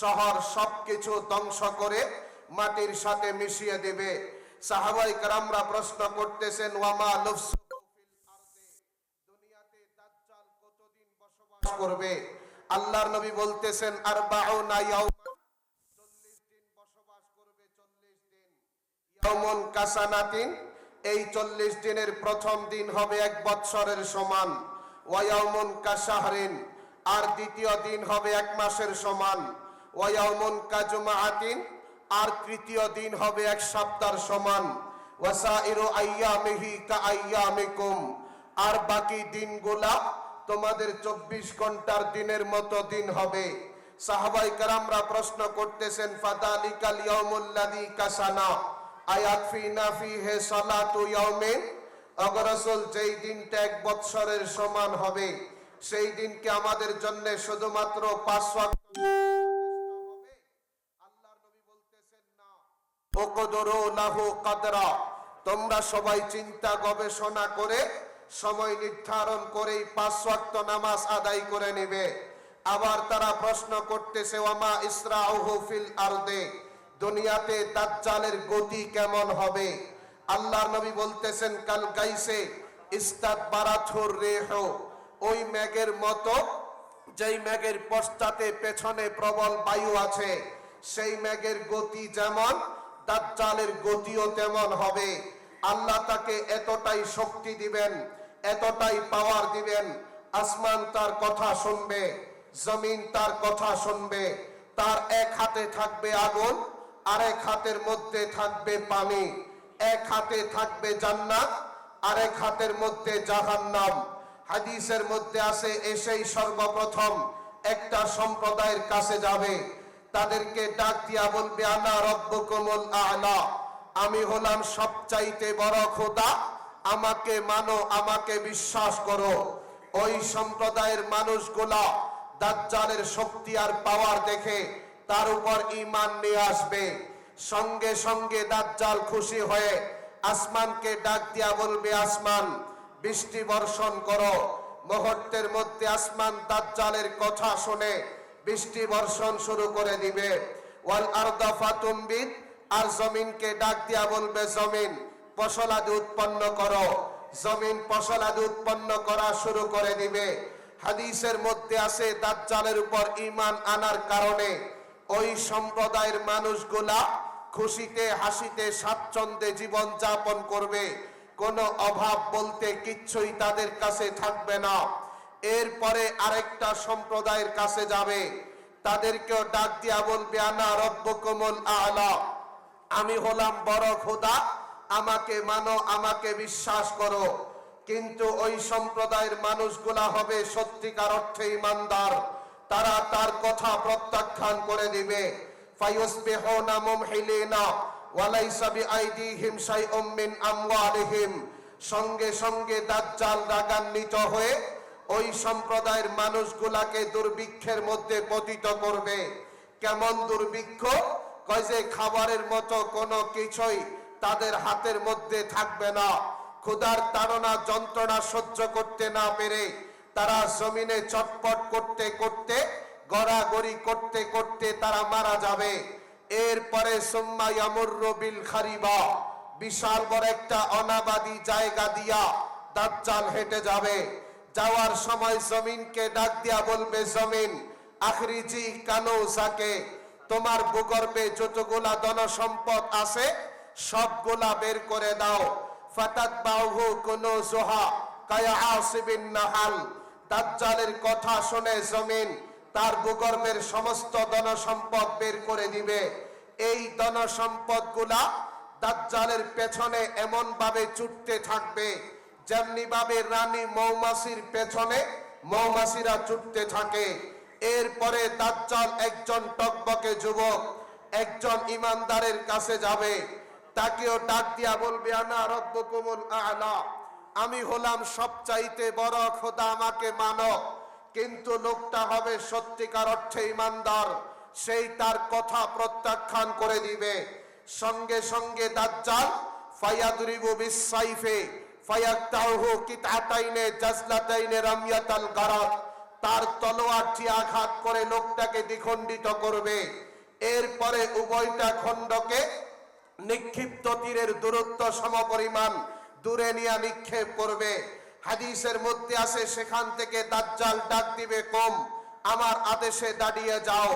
A: শহর সবকিছু ধ্বংস করে মাটির সাথে মিশিয়ে দেবে। সাহাবাই কেরামরা প্রশ্ন করতেছেন ওয়ামা লুফসুহু ফিল আরদে। দুনিয়াতে দাজ্জাল কতদিন বসবাস করবে? আল্লাহর নবী বলতেছেন আরবাউনা ইয়াওমান। 40 দিন বসবাস করবে, 40 দিন। ইয়াউমুন কাসানাতিন। এই 40 দিনের প্রথম দিন হবে 1 বৎসরের সমান। ওয়া ইয়াউমুন কাশাহরিন। আর দ্বিতীয় দিন হবে 1 মাসের সমান। ওয়া ইয়াউমুন কাজুমাআতিন। আর তৃতীয় দিন হবে 1 সপ্তাহের সমান। ওয়াসাইরু আইয়ামিহি কাআইয়ামিকুম। আর বাকি দিনগুলা তোমাদের 24 ঘন্টার দিনের মতো দিন হবে। সাহাবাই কেরামরা প্রশ্ন করতেছেন, ফাদালিকাল ইয়াউমুল্লাযী কাসানা আয়াকফিনা ফিহি সালাতু ইয়াউমিন। ওগো রাসূল, যেই দিনটা 1 বৎসরের সমান হবে, সেই দিনকে আমাদের জন্য শুধুমাত্র 5 ওয়াক্ত হবে? আল্লাহর নবী বলতেছেন, না। ওকদরু লাহু কদরা, তোমরা সবাই চিন্তা গবেষণা করে সময় নির্ধারণ করেই 5 ওয়াক্ত নামাজ আদায় করে নেবে। আবার তারা প্রশ্ন করতেছে, ওয়ামা ইসরাউহু ফিল আরদে, দুনিয়াতে দাজ্জালের গতি কেমন হবে? আল্লাহর নবী বলতেছেন, কাল গাইসে ইস্তাদবারাতুর রিহ, ওই মেঘের মতো যেই মেঘের পশ্চাতে পেছনে প্রবল বায়ু আছে, সেই মেঘের গতি যেমন, দাজ্জালের গতিও তেমন হবে। আল্লাহ তাকে এতটাই শক্তি দিবেন, এতটাই পাওয়ার দিবেন, আসমান তার কথা শুনবে, জমিন তার কথা শুনবে। তার এক হাতে থাকবে আগুন, আরেক হাতের মধ্যে থাকবে পানি। এক হাতে থাকবে জান্নাত, আরেক হাতের মধ্যে জাহান্নাম। হাদিসের মধ্যে আছে, এসেই সর্বপ্রথম একটা সম্প্রদায়ের কাছে যাবে, তাদেরকে ডাক দিয়া বলবে, আনা রব্বুকুমুল আ'লা, আমি হলাম সবচাইতে বড় খোদা, আমাকে মানো, আমাকে বিশ্বাস করো। ওই সম্প্রদায়ের মানুষগুলা দাজ্জালের শক্তি আর পাওয়ার দেখে তার উপর ঈমান নিয়ে আসবে। সঙ্গে সঙ্গে দাজ্জাল খুশি হয়ে আসমানকে ডাক দিয়া বলবে, আসমান বৃষ্টি বর্ষণ করো। মুহূর্তের মধ্যে আসমান দাজ্জালের কথা শুনে বৃষ্টি বর্ষণ শুরু করে দিবে। ওয়াল আরদা ফাতুমবিত, আর জমিনকে ডাক দিয়া বলবে, জমিন ফসলাদি উৎপন্ন করো। জমিন ফসলাদি উৎপন্ন করা শুরু করে দিবে। হাদিসের মধ্যে আছে, দাজ্জালের উপর ঈমান আনার কারণে ওই সম্প্রদায়ের মানুষগুলা খুশিতে হাসিতে স্বাচ্ছন্দ্যে জীবন যাপন করবে, কোনো অভাব বলতে কিচ্ছুই তাদের কাছে থাকবে না। এরপরে আরেকটা সম্প্রদায়ের কাছে যাবে, তাদেরকেও ডাক দিয়া বলবে, আনা রব্বুকুমুল আ'লা, আমি হলাম বড় খোদা, আমাকে মানো, আমাকে বিশ্বাস করো। কিন্তু ওই সম্প্রদায়ের মানুষগুলা হবে সত্যিকার অর্থে ঈমানদার, তারা তার কথা প্রত্যাখ্যান করে দিবে। ফায়ুসবিহুনা মুমহিলিনা ওয়ালাইসা বিআইদিহিম শাইউম মিন আমওয়ালিহিম, সঙ্গে সঙ্গে দাজ্জাল রাগান্বিত হয়ে ওই সম্প্রদায়ের মানুষগুলাকে দুর্ভিক্ষের মধ্যে পতিত করবে। কেমন দুর্ভিক্ষ? কয় যে খাবারের মতো কোনো কিছুই তাদের হাতের মধ্যে থাকবে না। ক্ষুধার তাড়না যন্ত্রণা সহ্য করতে না পেরে তারা জমিনে চটপট করতে করতে, গড়াগড়ি করতে করতে তারা মারা যাবে। এরপরে সুম্মা ইয়ামুররু বিল খারিবা, বিশাল বড় একটা অনাবাদি জায়গা দিয়া দাজ্জাল হেঁটে যাবে। যাওয়ার সময় জমিনকে ডাক দিয়া বলবে, জমিন আখরিজি কানুজাকে, তোমার ভূগর্ভে যতগুলা ধন সম্পদ আছে সবগুলা বের করে দাও। ফাতাতবাহু কুনুজুহা কায়াসিবিন নাহাল, দাজ্জালের কথা শুনে জমিন তার ভূগর্ভের সমস্ত ধন সম্পদ বের করে দিবে। এই ধন সম্পদগুলা দাজ্জালের পেছনে এমন ভাবে ছুটতে থাকবে, যেমনি ভাবে রানী মৌমাছির পেছনে মৌমাছিরা ছুটতে থাকে। এরপরে দাজ্জাল একজন টকবকে যুবক, একজন ইমানদারের কাছে যাবে, তাকেও ডাক দিয়া বলবে, আনা রব্বুকুমুল আ'লা, আমি হলাম সবচাইতে বড় খোদা, আমাকে মানো। কিন্তু লোকটা হবে সত্যিকার অর্থে ইমানদার, সেই তার কথা প্রত্যাখ্যান করে দিবে। সঙ্গে সঙ্গে দাজ্জাল ফায়াদরিবু বিসাইফে ফায়াকতাহু কিতআতাইনে জাজলাতাইনে রামিয়াতাল গারাত, তার তলোয়ারটি আঘাত করে লোকটাকে দ্বিখণ্ডিত করবে। এরপরে উভয়টা খণ্ডকে নিক্ষিপ্ত তীরের দূরত্ব সমপরিমাণ দূরে নিয়ে নিক্ষেপ করবে। হাদিসের মধ্যে আছে, সেখান থেকে দাজ্জাল ডাক দিবে, কম, আমার আদেশে দাঁড়িয়ে যাও।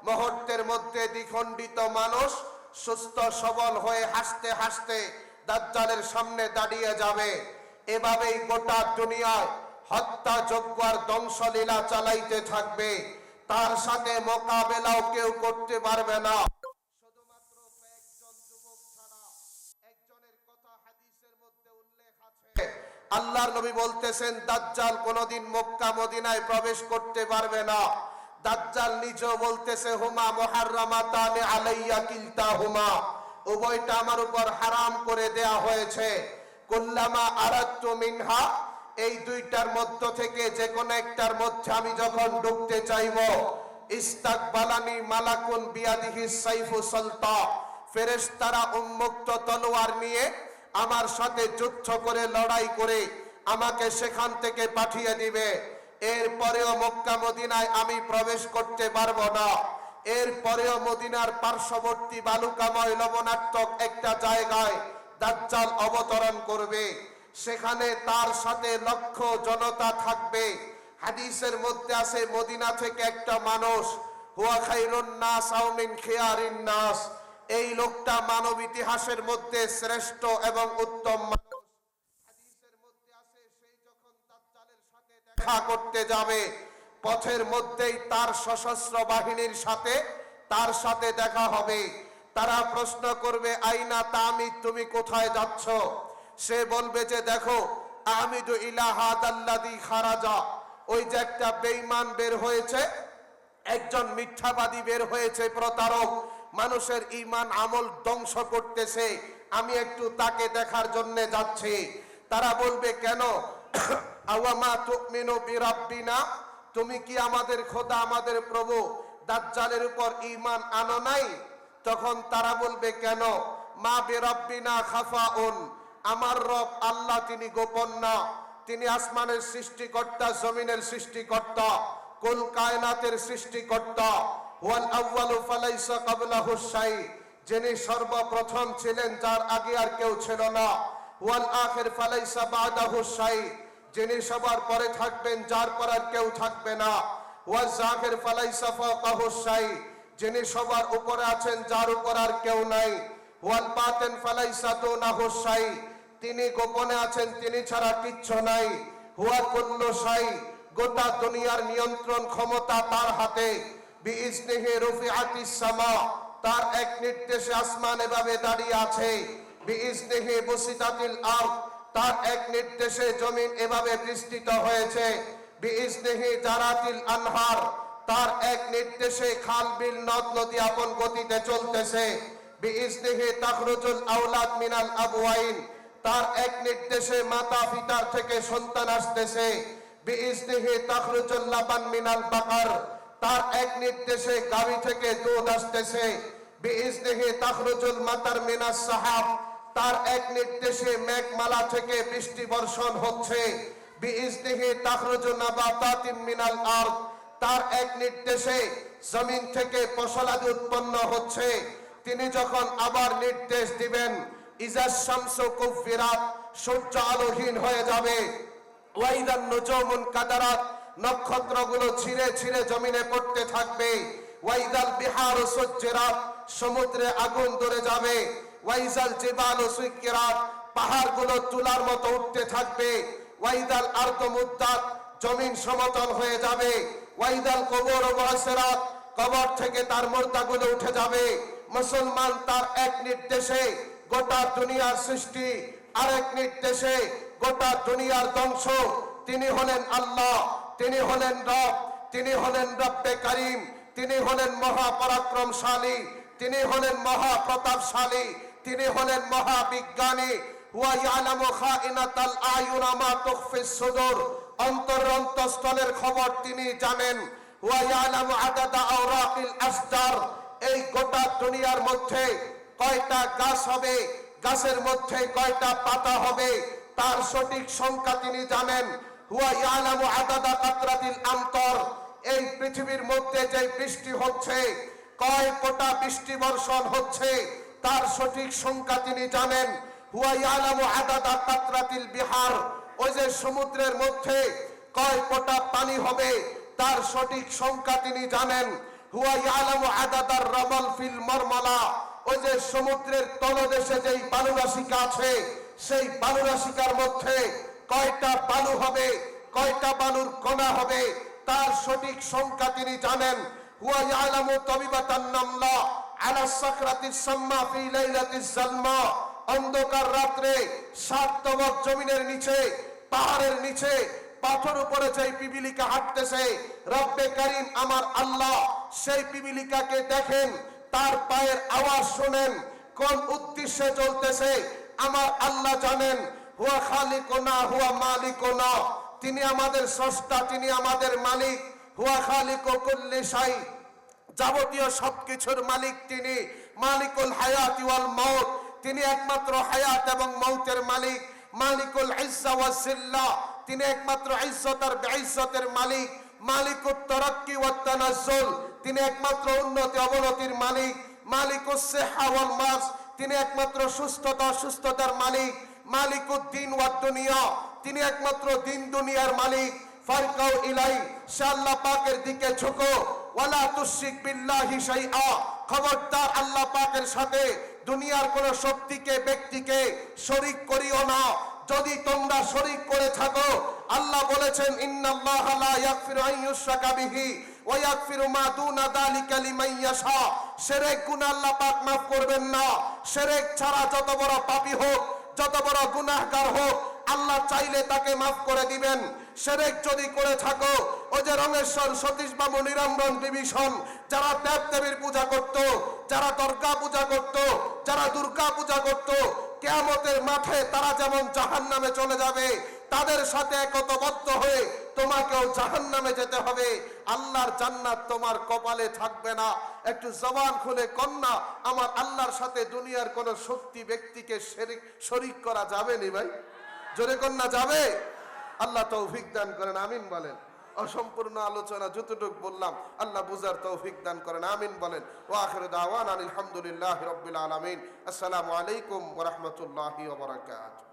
A: মুহূর্তের মধ্যে দ্বিখণ্ডিত মানুষ সুস্থ সবল হয়ে হাসতে হাসতে দাজ্জালের সামনে দাঁড়িয়ে যাবে। এভাবেই গোটা দুনিয়ায় হত্যাযজ্ঞ আর ধ্বংসলীলা চালাইতে থাকবে, তার সাথে মোকাবেলাও কেউ করতে পারবে না। শুধুমাত্র কয়েকজন যুবক ছাড়া, একজনের কথা হাদিসের মধ্যে উল্লেখ আছে, আল্লাহর নবী বলতেছেন দাজ্জাল কোনোদিন মক্কা মদিনায় প্রবেশ করতে পারবে না। দাজ্জাল নিজেও বলতেছে হুমা মুহাররামাতানি আলাইয়া কিলতাহুমা, উভয়টা আমার উপর হারাম করে দেয়া হয়েছে। কুল্লামা আরাদতু মিনহা, এই দুইটার মধ্য থেকে যে কোনো একটার মধ্যে আমি যখন ঢুকতে চাইব, ইস্তাকবালানি মালাকুন বিয়াদিহি সাইফু সালতা, ফেরেশতারা উন্মুক্ত তলোয়ার নিয়ে আমার সাথে যুদ্ধ করে লড়াই করে আমাকে সেখান থেকে পাঠিয়ে দিবে। এরপরেও মক্কা মদিনায় আমি প্রবেশ করতে পারবো না। এরপরেও মদিনার পার্শ্ববর্তী বালুকাময় লবণাত্মক একটা জায়গায় দাজ্জাল অবতরণ করবে। সেখানে তার সাথে লক্ষ জনতা থাকবে। হাদিসের মধ্যে আছে মদিনা থেকে একটা মানুষ, হুয়া খাইরুন নাস আও মিন খিয়ারিন নাস, এই লোকটা মানব ইতিহাসের মধ্যে শ্রেষ্ঠ এবং উত্তম মানুষ। হাদিসের মধ্যে আছে সেই যখন দাজ্জালের সাথে দেখা করতে যাবে, পথের মধ্যেই তার সশস্ত্র বাহিনীর সাথে তার সাথে দেখা হবে। তারা প্রশ্ন করবে আইনা তামি, তুমি কোথায় যাচ্ছ? সে বলবে যে দেখো আমিদু ইলা হাদাল্লাযী খারাজা, ওই যে একটা বেঈমান বের হয়েছে, একজন মিথ্যাবাদী বের হয়েছে, প্রতারক, মানুষের ঈমান আমল ধ্বংস করতেছে, আমি একটু তাকে দেখার জন্য যাচ্ছি। তারা বলবে কেন? আওয়ামা তুমিনু বিরাব্বিনা, তুমি কি আমাদের খোদা আমাদের প্রভু দাজ্জালের উপর ঈমান আনো নাই? তখন তারা বলবে কেন? মা বিরাব্বিনা খাফাউন, আমার রব আল্লাহ তিনি গোপন না, তিনি আসমানের সৃষ্টিকর্তা, জমিনের সৃষ্টিকর্তা, কুল কায়নাতের সৃষ্টিকর্তা। ওয়াল আউয়ালু ফালাইসা ক্বাবলাহু শাই, যিনি সর্বপ্রথম ছিলেন, যার আগে আর কেউ ছিল না। ওয়াল আখির ফালাইসা বাদাহু শাই, যিনি সবার পরে থাকবেন, যার পর আর কেউ থাকবে না। ওয়াজ জাহির ফালাইসা ফাওকাহু শাই, যিনি সবার উপরে আছেন, যার উপর আর কেউ নাই। ওয়াল বাতিন ফালাইসা দুনাহু শাই, তিনি গোপনে আছেন, তিনি ছাড়া কিচ্ছু নাই। হুয়া কুল্লু শাই, গোটা দুনিয়ার নিয়ন্ত্রণ ক্ষমতা তার হাতে। বিইজনিহি রুফিআতিস সামা, তার এক নির্দেশে আসমান এভাবে দাঁড়িয়ে আছে। বিইজনিহি বুসিতাতিল আরদ, তার এক নির্দেশে জমিন এভাবে বিস্তৃত হয়েছে। বিইজনিহি জারাতিল আনহার, তার এক নির্দেশে খাল বিল নদ নদী আপন গতিতে চলতেছে। বিইজনিহি তাখরুজুল আওলাদ মিনাল আবওয়াইন, তার এক নির্দেশে মাতা পিতার থেকে সন্তান আসতেছে। বিইজনিহি তাখরুজুল লাবান মিনাল বাকার, তার এক নির্দেশে গাভী থেকে দুধ আসতেছে। বিইজনিহি তাখরুজুল মাতার মিনাস সাহাব, তার এক নির্দেশে মেঘমালা থেকে বৃষ্টি বর্ষণ হচ্ছে। বিইজনিহি তাখরুজুন নাবাতাতিন মিনাল আরদ, তার এক নির্দেশে জমিন থেকে ফসলাদি উৎপন্ন হচ্ছে। তিনি যখন আবার নির্দেশ দিবেন, ইজা শামসু কুফিরাত, সূর্য আলোহীন হয়ে যাবে। ওয়াইদান নুজুমুন কাদারাত, নক্ষত্রগুলো ছিঁড়ে ছিঁড়ে জমিনে পড়তে থাকবে। ওয়াইদাল বিহারু সুজ্জিরাত, সমুদ্রে আগুন ধরে যাবে। ওয়াইজাল জিবালু সুইকিরাত, পাহাড়গুলো তুলার মতো উঠতে থাকবে। ওয়াইদাল আরদু মুদ্দাত, জমিন সমতল হয়ে যাবে। ওয়াইদাল কুবুরু বুসিরাত, কবর থেকে তার মুর্দাগুলো উঠে যাবে। মুসলমান তার এক নির্দেশে গোটা দুনিয়ার সৃষ্টি, আরেক নির্দেশে গোটা দুনিয়ার ধ্বংস। তিনি হলেন আল্লাহ, তিনি হলেন রব, তিনি হলেন রব্বে কারীম, তিনি হলেন মহাপরাক্রমশালী, তিনি হলেন মহাপ্রতাপশালী, তিনি হলেন মহাবিজ্ঞানী। ওয়া ইয়ালামু খাইনাতাল আয়ুন মা তুখফিস সুদূর, অন্তরস্থলের খবর তিনি জানেন। ওয়া ইয়ালামু আদাদা আওরাকিল আসজার, এই গোটা দুনিয়ার মধ্যে কয়টা গাছ হবে, গাছের মধ্যে কয়টা পাতা হবে, তার সঠিক সংখ্যা তিনি জানেন। হুয়া ইয়ালামু আদাদা কাতরাতিল আমতর, এই পৃথিবীর মধ্যে যে বৃষ্টি হচ্ছে, কয় ফোঁটা বৃষ্টি বর্ষণ হচ্ছে, তার সঠিক সংখ্যা তিনি জানেন। হুয়া ইয়ালামু আদাদা কাতরাতিল বিহার, ওই যে সমুদ্রের মধ্যে কয় ফোঁটা পানি হবে, তার সঠিক সংখ্যা তিনি জানেন। হুয়া ইয়ালামু আদাদার রামাল ফিল মারমালা, ওই যে সমুদ্রের তলদেশে যেই বালুরাশিকা আছে, সেই বালুরাশিকার মধ্যে কয়টা বালু হবে, কয়টা বালুর কণা হবে, তার সঠিক সংখ্যা তিনি জানেন। হুয়া ইয়ালামু তাবিবাতান নামলা আলা সাকরাতিস সাম্মা ফি লাইলাতিস জালমা, অন্ধকার রাত্রে সাততম জমিনের নিচে পাহাড়ের নিচে পাথর উপরে যেই পিপিলিকা হাঁটতেছে, রব্বে কারীম আমার আল্লাহ সেই পিপিলিকাকে দেখেন, তার পায়ের আওয়াজ শোনেন, কোন উদ্দেশ্যে চলতেছে আমার আল্লাহ জানেন। হুয়া খালিকুনা হুয়া মালিকুনা, তিনি আমাদের স্রষ্টা, তিনি আমাদের মালিক। হুয়া খালিকু কুল্লি শাই, যাবতীয় সবকিছুর মালিক তিনি। মালিকুল হায়াত ওয়াল মাউত, তিনি একমাত্র হায়াত এবং মৌতের মালিক। মালিকুল ইজ্জা ওয়াজ জিল্লা, তিনি একমাত্র ইজ্জত আর বেইজ্জতের মালিক। মালিকুত তারাক্কি ওয়াত তানাজ্জুল, তিনি একমাত্র উন্নতি অবনতির মালিক। মালিকুস সিহা ওয়াল মার্জ, তিনি একমাত্র সুস্থতা সুস্থতার মালিক। মালিকুদ্দিন ওয়াদ দুনিয়া, তিনি একমাত্র দিন দুনিয়ার মালিক। ফারকাউ ইলাই, সে আল্লাহ পাকের দিকে ঝুঁকো। ওয়ালা তুশরিক বিল্লাহি শাইআ, খবরদার আল্লাহ পাকের সাথে দুনিয়ার কোন শক্তিকে ব্যক্তিকে শরীক করিও না। যদি তোমরা শরীক করে থাকো, আল্লাহ বলেছেন ইন্নাল্লাহা লা ইয়াগফিরু আন ইউশরাকা বিহি ওয়া ইয়াগফিরু মা দুনা যালিকা লিমান ইয়াশা। শিরক গুনাহ আল্লাহ পাক maaf করবেন না। শিরক ছাড়া যত বড় পাপী হোক, যত বড় গুনাহগার হোক, আল্লাহ চাইলে তাকে maaf করে দিবেন। শিরক যদি করে থাকো, ওই যে রমেশ্বর, সতীশ বাবু, নিরঞ্জন ডিভিশন, যারা দেব দেবীর পূজা করত, যারা দর্গা পূজা করত, যারা দুর্গা পূজা করত, কিয়ামতের মাঠে তারা যেমন জাহান্নামে চলে যাবে, তাদের সাথে একতাবদ্ধ হয়ে তোমাকেও জাহান্নামে যেতে হবে। আল্লাহর জান্নাত তোমার কপালে থাকবে না। একটু জবান খুলে কন্যা, আমার আল্লাহর সাথে দুনিয়ার কোন শক্তি ব্যক্তিকে শরীক করা যাবে নি ভাই? জোরে কন্যা যাবে? আল্লাহ তৌফিক দান করেন, আমিন বলেন। অসম্পূর্ণ আলোচনা যতটুকু বললাম, আল্লাহ বুঝার তৌফিক দান করেন, আমিন বলেন। ওয়া আখিরু দাওয়ানা আলহামদুলিল্লাহি রাব্বিল আলামিন। আসসালামু আলাইকুম ওয়া রাহমাতুল্লাহি ওয়া বারাকাতুহু।